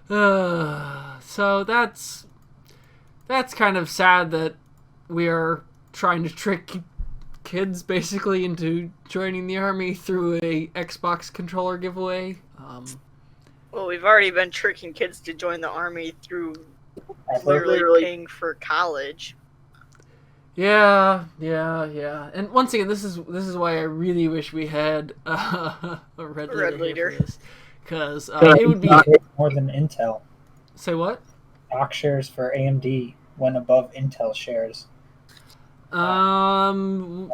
So that's kind of sad that we are trying to trick kids basically into joining the Army through a Xbox controller giveaway. Well, we've already been tricking kids to join the Army through literally paying for college. Yeah. And once again, this is why I really wish we had a red leader. Because it would be more than Intel. Say what? Stock shares for AMD went above Intel shares. All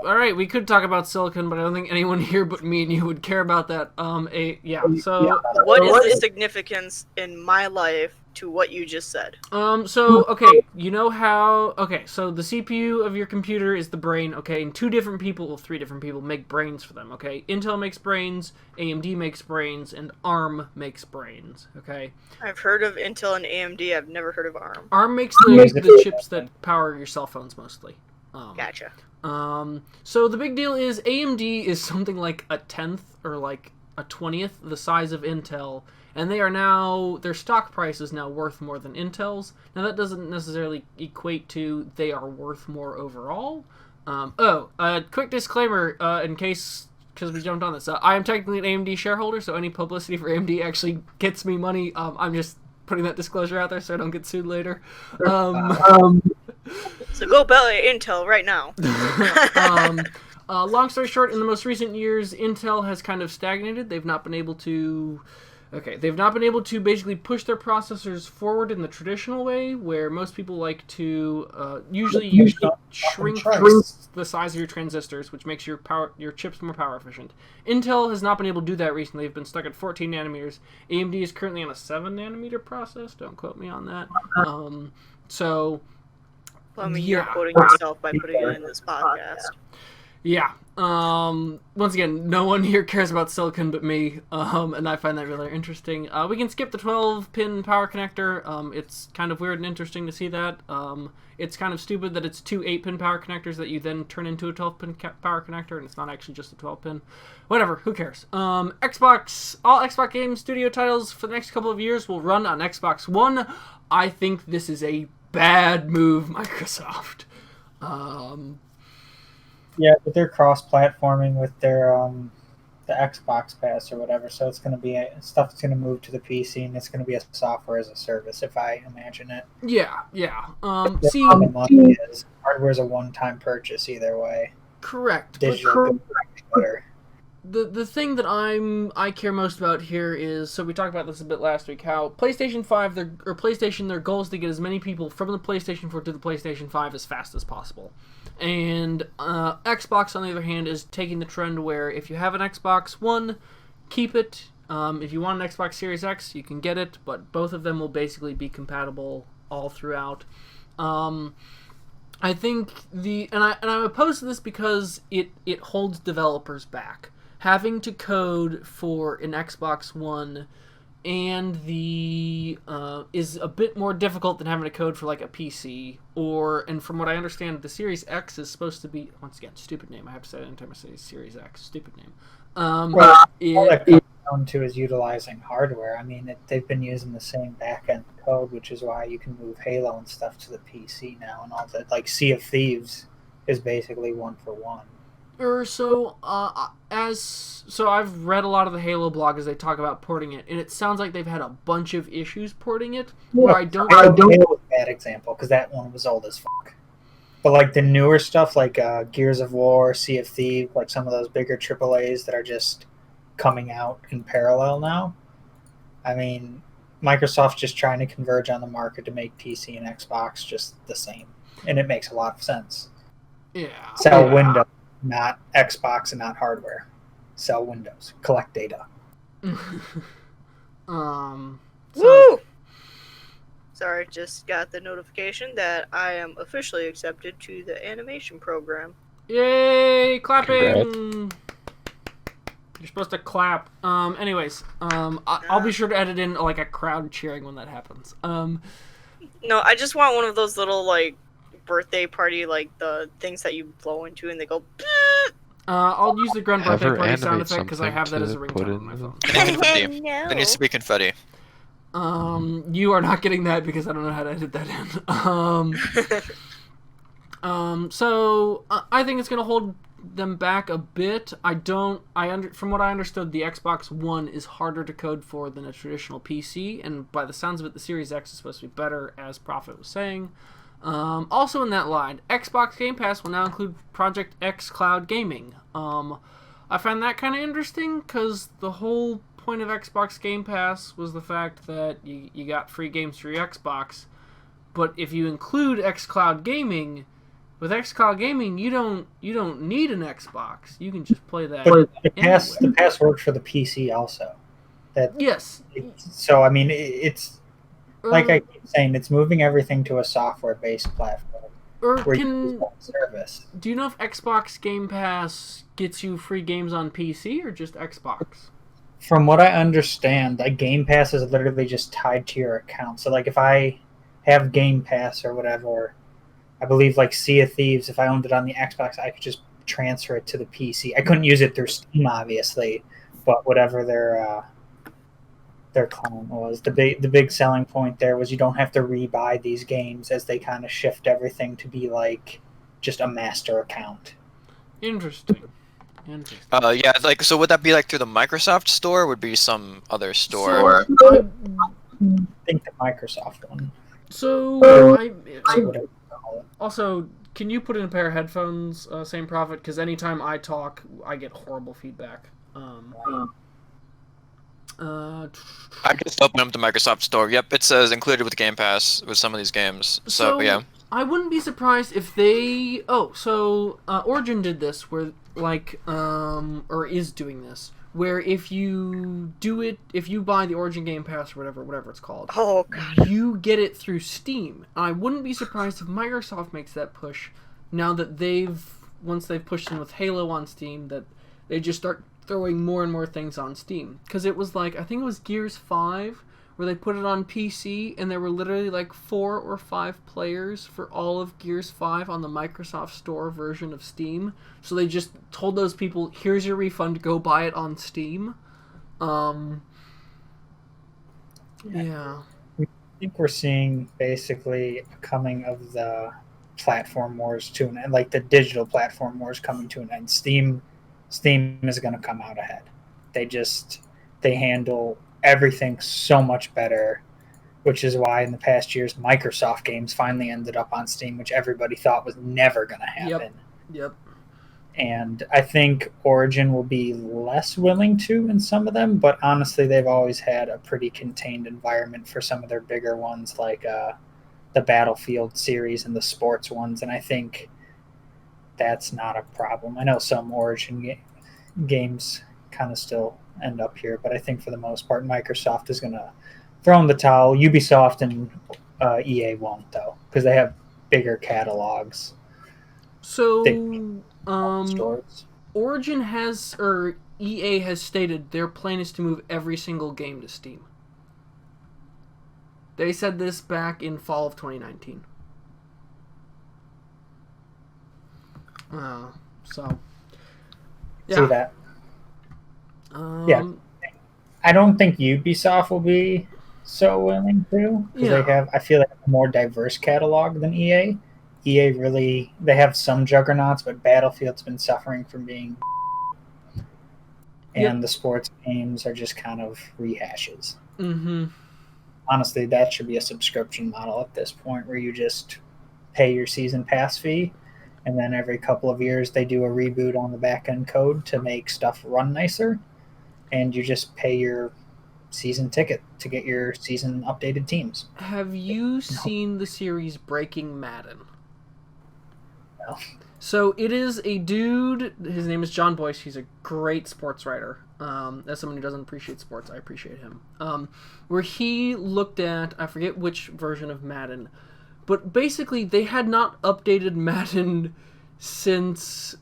right, we could talk about silicon, but I don't think anyone here but me and you would care about that. So what is the significance in my life to what you just said. So, okay, you know how... Okay, so the CPU of your computer is the brain, okay, and 3 different people make brains for them, okay? Intel makes brains, AMD makes brains, and ARM makes brains, okay? I've heard of Intel and AMD. I've never heard of ARM. ARM makes the chips that power your cell phones, mostly. Gotcha. So the big deal is AMD is something like a 10th or like a 20th the size of Intel, and they are now, their stock price is now worth more than Intel's. Now that doesn't necessarily equate to they are worth more overall. Quick disclaimer, in case, because we jumped on this, I am technically an AMD shareholder, so any publicity for AMD actually gets me money. I'm just putting that disclosure out there so I don't get sued later. So go belly Intel right now. Long story short, in the most recent years, Intel has kind of stagnated. They've not been able to basically push their processors forward in the traditional way, where most people like to usually shrink the size of your transistors, which makes your chips more power efficient. Intel has not been able to do that recently. They've been stuck at 14 nanometers. AMD is currently on a 7 nanometer process. Don't quote me on that. Well, I mean, you're quoting yourself by putting it in this podcast. Yeah. Once again, no one here cares about silicon but me, and I find that really interesting. We can skip the 12-pin power connector. It's kind of weird and interesting to see that. It's kind of stupid that it's 2 8-pin power connectors that you then turn into a 12-pin power connector, and it's not actually just a 12-pin. Whatever, who cares? All Xbox Game Studio titles for the next couple of years will run on Xbox One. I think this is a bad move, Microsoft. Yeah, but they're cross-platforming with their the Xbox Pass or whatever, so it's going to be stuff that's going to move to the PC, and it's going to be a software as a service, if I imagine it. Yeah. See, the money is hardware's a one-time purchase either way. Correct. Digital, the thing that I care most about here is, so we talked about this a bit last week, how PlayStation 5 their goal is to get as many people from the PlayStation 4 to the PlayStation 5 as fast as possible. And Xbox, on the other hand, is taking the trend where if you have an Xbox One, keep it. If you want an Xbox Series X, you can get it, but both of them will basically be compatible all throughout. I think I'm opposed to this because it holds developers back. Having to code for an Xbox One and is a bit more difficult than having to code for like a PC, and from what I understand, the Series X is supposed to be, once again, stupid name. I have to say it anytime I say Series X, stupid name. All that comes down to is utilizing hardware. I mean, they've been using the same back-end code, which is why you can move Halo and stuff to the PC now, and all that. Like Sea of Thieves is basically 1-for-1. So I've read a lot of the Halo blog as they talk about porting it, and it sounds like they've had a bunch of issues porting it. Where I don't. Halo is a bad example because that one was old as fuck. But like the newer stuff, like Gears of War, Sea of Thieves, like some of those bigger AAAs that are just coming out in parallel now. I mean, Microsoft's just trying to converge on the market to make PC and Xbox just the same, and it makes a lot of sense. Yeah. Sell Windows, not Xbox, and not hardware. Sell Windows, collect data. Woo! Sorry, just got the notification that I am officially accepted to the animation program. Yay! Clapping! Congrats. You're supposed to clap. Anyways, I'll be sure to edit in like a crowd cheering when that happens. No, I just want one of those little like birthday party, like the things that you blow into and they go. I'll use the grunt birthday Ever party sound animate effect because I have that something as a to ringtone put on in my the- phone. Confetti. No. There needs to be confetti. You are not getting that because I don't know how to edit that in. So I think it's going to hold them back a bit. From what I understood, the Xbox One is harder to code for than a traditional PC, and by the sounds of it, the Series X is supposed to be better, as Prophet was saying. Also in that line, Xbox Game Pass will now include Project X Cloud Gaming. I find that kind of interesting because the whole point of Xbox Game Pass was the fact that you got free games for your Xbox, but if you include xCloud Gaming, with xCloud Gaming you don't need an Xbox. You can just play that. But the pass worked for the PC also. Yes. So I mean, it's like I keep saying, it's moving everything to a software-based platform Or where you use one service. do you know if Xbox Game Pass gets you free games on PC or just Xbox? From what I understand, like Game Pass is literally just tied to your account. So like if I have Game Pass or whatever, I believe like Sea of Thieves, if I owned it on the Xbox, I could just transfer it to the PC. I couldn't use it through Steam, obviously, but whatever their client was, the big selling point there was you don't have to rebuy these games as they kind of shift everything to be like just a master account. Interesting. Yeah, like, so would that be like through the Microsoft store, or would be some other store? I think the Microsoft one. Also, can you put in a pair of headphones, same profit? Because anytime I talk, I get horrible feedback. I just opened up the Microsoft store. Yep, it says included with Game Pass with some of these games. So yeah. I wouldn't be surprised if they... Origin did this, where, like, or is doing this, where if you buy the Origin Game Pass or whatever it's called, Oh god. you get it through Steam. I wouldn't be surprised if Microsoft makes that push, now that once they've pushed in with Halo on Steam, that they just start throwing more and more things on Steam. Because it was like, I think it was Gears 5, where they put it on PC, and there were literally like 4 or 5 players for all of Gears 5 on the Microsoft Store version of Steam. So they just told those people, here's your refund, go buy it on Steam. Yeah. I think we're seeing basically a coming of the platform wars to an end, like the digital platform wars coming to an end. Steam is going to come out ahead. They handle everything so much better, which is why in the past years Microsoft games finally ended up on Steam, which everybody thought was never going to happen. Yep. And I think Origin will be less willing to in some of them, but honestly, they've always had a pretty contained environment for some of their bigger ones, like the Battlefield series and the sports ones, and I think that's not a problem. I know some Origin games kind of still end up here, but I think for the most part, Microsoft is going to throw in the towel. Ubisoft and EA won't, though, because they have bigger catalogs. So, Stores. Origin has, or EA has stated their plan is to move every single game to Steam. They said this back in fall of 2019. So, yeah. See that? Yeah. I don't think Ubisoft will be so willing to, because they have, I feel like, a more diverse catalog than EA. EA really, they have some juggernauts, but Battlefield's been suffering from being, and the sports games are just kind of rehashes. Mm-hmm. Honestly, that should be a subscription model at this point, where you just pay your season pass fee, and then every couple of years they do a reboot on the back-end code to make stuff run nicer, and you just pay your season ticket to get your season updated teams. Have you seen the series Breaking Madden? No. So it is a dude, his name is John Boyce, he's a great sports writer. As someone who doesn't appreciate sports, I appreciate him. Where he looked at, I forget which version of Madden, but basically they had not updated Madden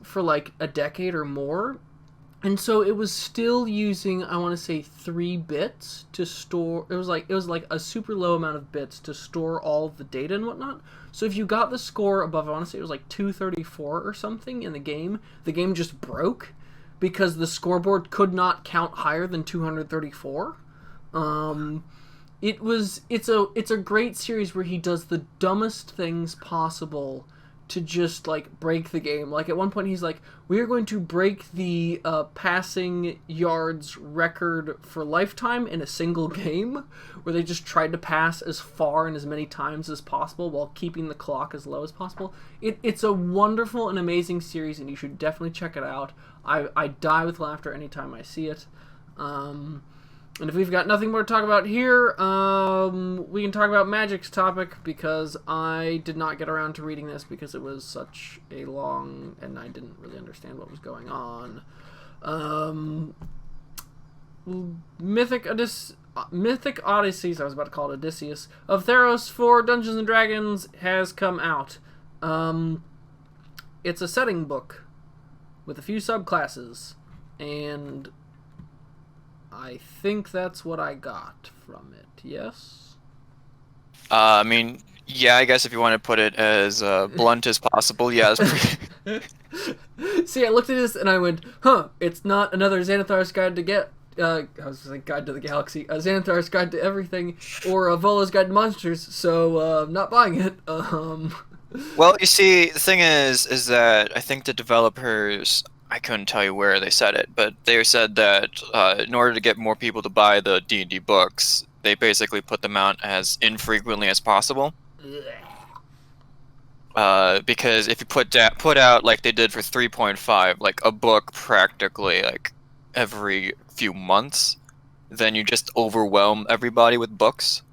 for like a decade or more. And so it was still using, I want to say, 3 bits to store. It was like a super low amount of bits to store all of the data and whatnot. So if you got the score above, I want to say it was like 234 or something in the game just broke because the scoreboard could not count higher than 234. It's a great series where he does the dumbest things possible to just, like, break the game. Like, at one point he's like, we are going to break the passing yards record for lifetime in a single game, where they just tried to pass as far and as many times as possible while keeping the clock as low as possible. It's a wonderful and amazing series, and you should definitely check it out. I die with laughter anytime I see it. And if we've got nothing more to talk about here, we can talk about Magic's topic, because I did not get around to reading this because it was such a long, and I didn't really understand what was going on. Mythic Mythic Odysseys, I was about to call it Odysseus, of Theros for Dungeons and Dragons has come out. It's a setting book with a few subclasses, and I think that's what I got from it. Yes? I mean, yeah, I guess if you want to put it as blunt as possible, yes. See, I looked at this and I went, huh, it's not another Xanathar's Guide to Get... I was like, Guide to the Galaxy. Xanathar's Guide to Everything, or Volo's Guide to Monsters, so not buying it. Well, you see, the thing is that I think the developers, I couldn't tell you where they said it, but they said that in order to get more people to buy the D&D books, they basically put them out as infrequently as possible. Because if you put out like they did for 3.5, like a book practically like every few months, then you just overwhelm everybody with books.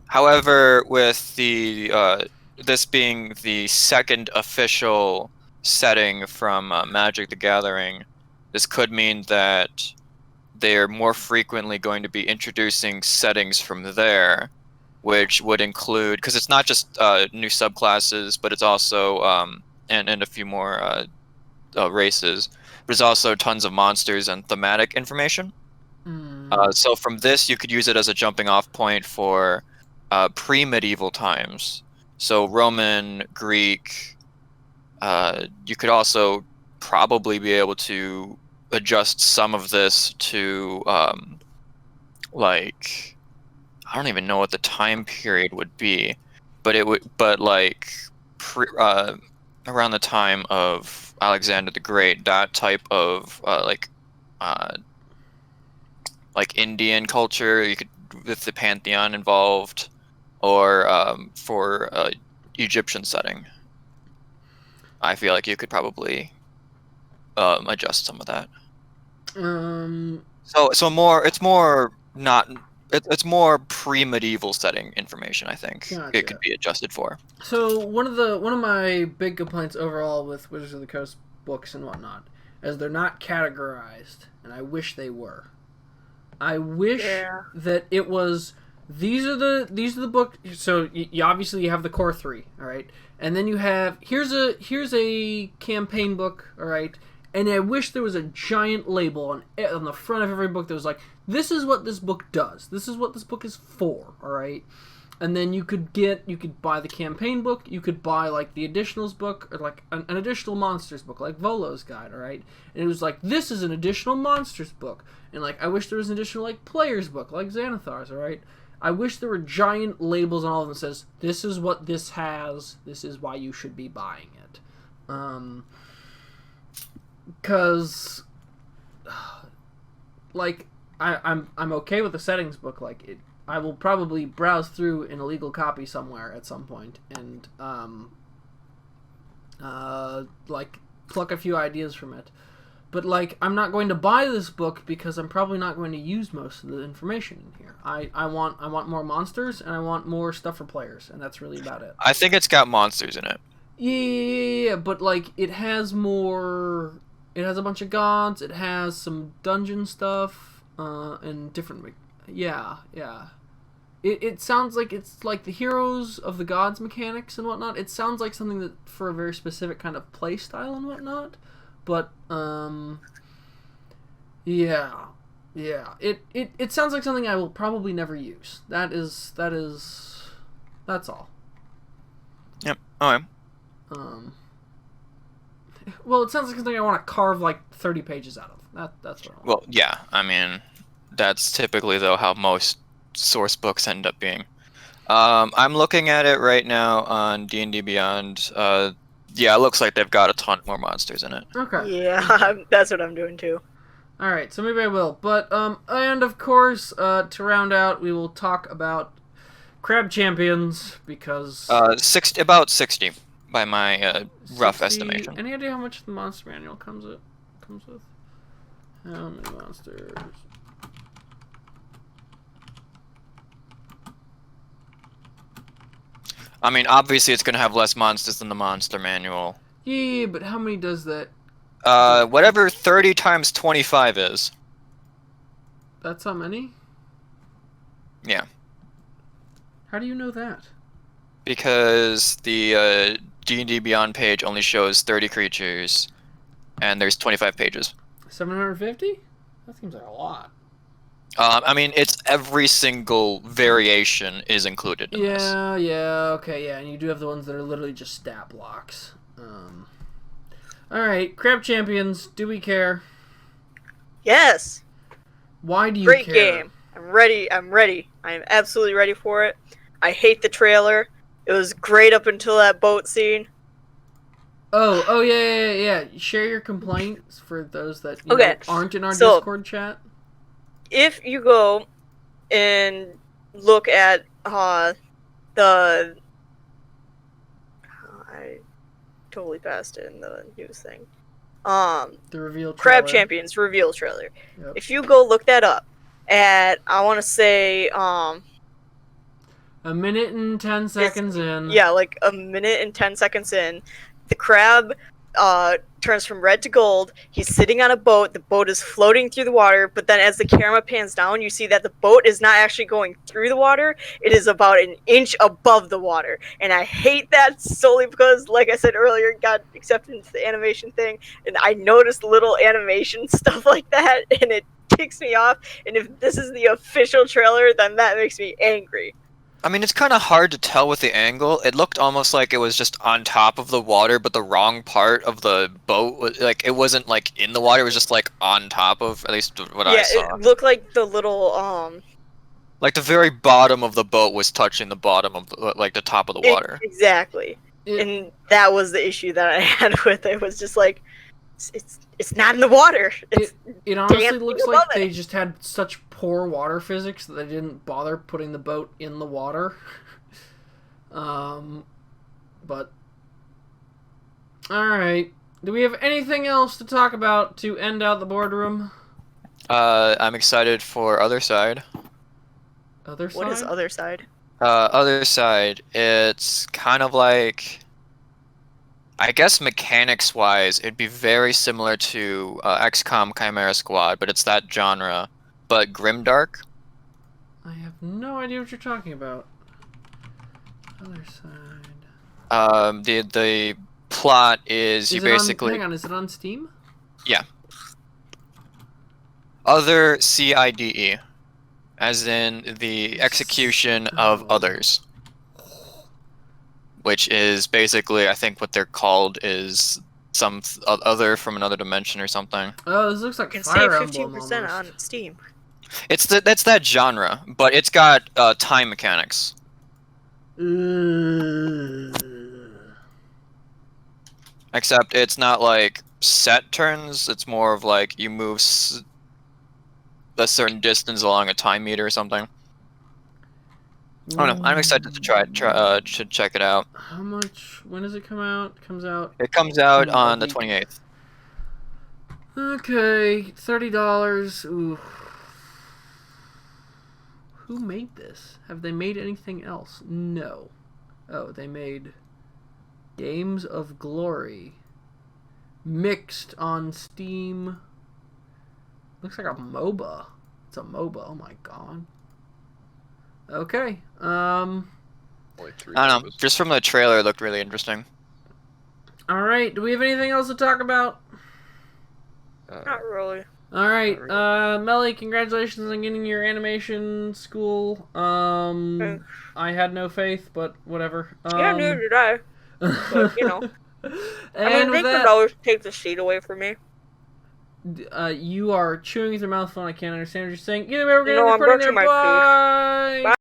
However, with the this being the second official setting from Magic the Gathering, this could mean that they're more frequently going to be introducing settings from there, which would include, because it's not just new subclasses, but it's also and a few more races. There's also tons of monsters and thematic information. So from this, you could use it as a jumping off point for pre-medieval times. So Roman, Greek. You could also probably be able to adjust some of this to like, I don't even know what the time period would be, but like around the time of Alexander the Great, that type of like Indian culture, you could, with the pantheon involved, or for Egyptian setting, I feel like you could probably adjust some of that. So more, it's more not. It's more pre-medieval setting information, I think. Gotcha. It could be adjusted for. So one of my big complaints overall with Wizards of the Coast books and whatnot is they're not categorized, and I wish they were. I wish that it was, these are the book. So you obviously you have the core 3, all right, and then you have here's a campaign book, all right. And I wish there was a giant label on the front of every book that was like, this is what this book does. This is what this book is for, all right? And then you could buy the campaign book. You could buy, like, the additionals book, or, like, an additional monsters book, like Volo's Guide, all right? And it was like, this is an additional monsters book. And, like, I wish there was an additional, like, players book, like Xanathar's, all right? I wish there were giant labels on all of them that says, this is what this has. This is why you should be buying it. Because, like, I'm okay with the settings book. Like, I will probably browse through an illegal copy somewhere at some point and like pluck a few ideas from it. But, like, I'm not going to buy this book because I'm probably not going to use most of the information in here. I want more monsters and I want more stuff for players, and that's really about it. I think it's got monsters in it. Yeah, but, like, it has more. It has a bunch of gods. It has some dungeon stuff, and different. Yeah. It sounds like it's like the Heroes of the Gods mechanics and whatnot. It sounds like something that for a very specific kind of play style and whatnot. But yeah. It sounds like something I will probably never use. That's all. Yep. Okay. Well, it sounds like something I want to carve like 30 pages out of. That's what I want. Well, yeah. I mean, that's typically though how most source books end up being. I'm looking at it right now on D&D Beyond. Yeah, it looks like they've got a ton more monsters in it. Okay. Yeah, that's what I'm doing too. All right, so maybe I will. But and of course, to round out, we will talk about Crab Champions because about 60 by my rough 60. estimation. Any idea how much the monster manual comes with? How many monsters? I mean, obviously it's going to have less monsters than the monster manual. Yeah, but how many does that? Whatever 30 times 25 is. That's how many? Yeah. How do you know that? Because the D&D Beyond page only shows 30 creatures, and there's 25 pages. 750? That seems like a lot. I mean, it's every single variation is included in this. Yeah, okay, yeah, and you do have the ones that are literally just stat blocks. Alright, Crab Champions, do we care? Yes. Why do you Great care? game. I'm ready. I am absolutely ready for it. I hate the trailer. It was great up until that boat scene. Oh, yeah. Share your complaints for those that aren't in our so- Discord chat. If you go and look at the... I totally passed it in the news thing. The reveal trailer. Crab Champions reveal trailer. Yep. If you go look that up at, I want to say, a minute and 10 seconds in. yeah, like a minute and 10 seconds in, the crab turns from red to gold. He's sitting on a boat. The boat is floating through the water, but then as the camera pans down, you see that the boat is not actually going through the water. It is about an inch above the water. And I hate that solely because, like I said earlier, it got accepted into the animation thing, and I noticed little animation stuff like that, and it ticks me off. And if this is the official trailer, then that makes me angry. I mean, it's kind of hard to tell with the angle. It looked almost like it was just on top of the water, but the wrong part of the boat was like it wasn't like in the water. It was just like on top of, at least what I saw. Yeah, it looked like the little like the very bottom of the boat was touching the bottom of the, like the top of the water. Exactly. And that was the issue that I had with it. Was just like it's not in the water. It honestly dancing looks above like it. they just had such poor water physics that they didn't bother putting the boat in the water. But alright. Do we have anything else to talk about to end out the boardroom? I'm excited for Other Side. Other side? What is other side? Other Side, it's kind of like, I guess mechanics-wise, it'd be very similar to XCOM Chimera Squad, but it's that genre, but grimdark. I have no idea what you're talking about. Other side. The plot is you basically... hang on, is it on Steam? Yeah. Other CIDE, as in the execution of others. Which is basically, I think what they're called is some other from another dimension or something. Oh, this looks like You can Fire save Emblem 15% almost. on Steam. That's that genre, but it's got time mechanics. Except it's not like set turns, it's more of like you move a certain distance along a time meter or something. I don't know. I'm excited to should check it out. How much? When does it come out? It comes out. It comes out on the 28th. Okay, $30. Ooh. Who made this? Have they made anything else? No. Oh, they made Games of Glory. Mixed on Steam. Looks like a MOBA. It's a MOBA. Oh my god. Okay. Only 3 I don't know. members. Just from the trailer, it looked really interesting. Alright, do we have anything else to talk about? Not really. Alright, Not Melly, congratulations on getting your animation school. Thanks. I had no faith, but whatever. Yeah, neither did I. But, you know. I mean, And they with could always take the seat away from me. that, you are chewing with your mouth full. I can't understand what you're saying. Either way, we're gonna No, be I'm recording there. brushing my teeth. Bye. Bye.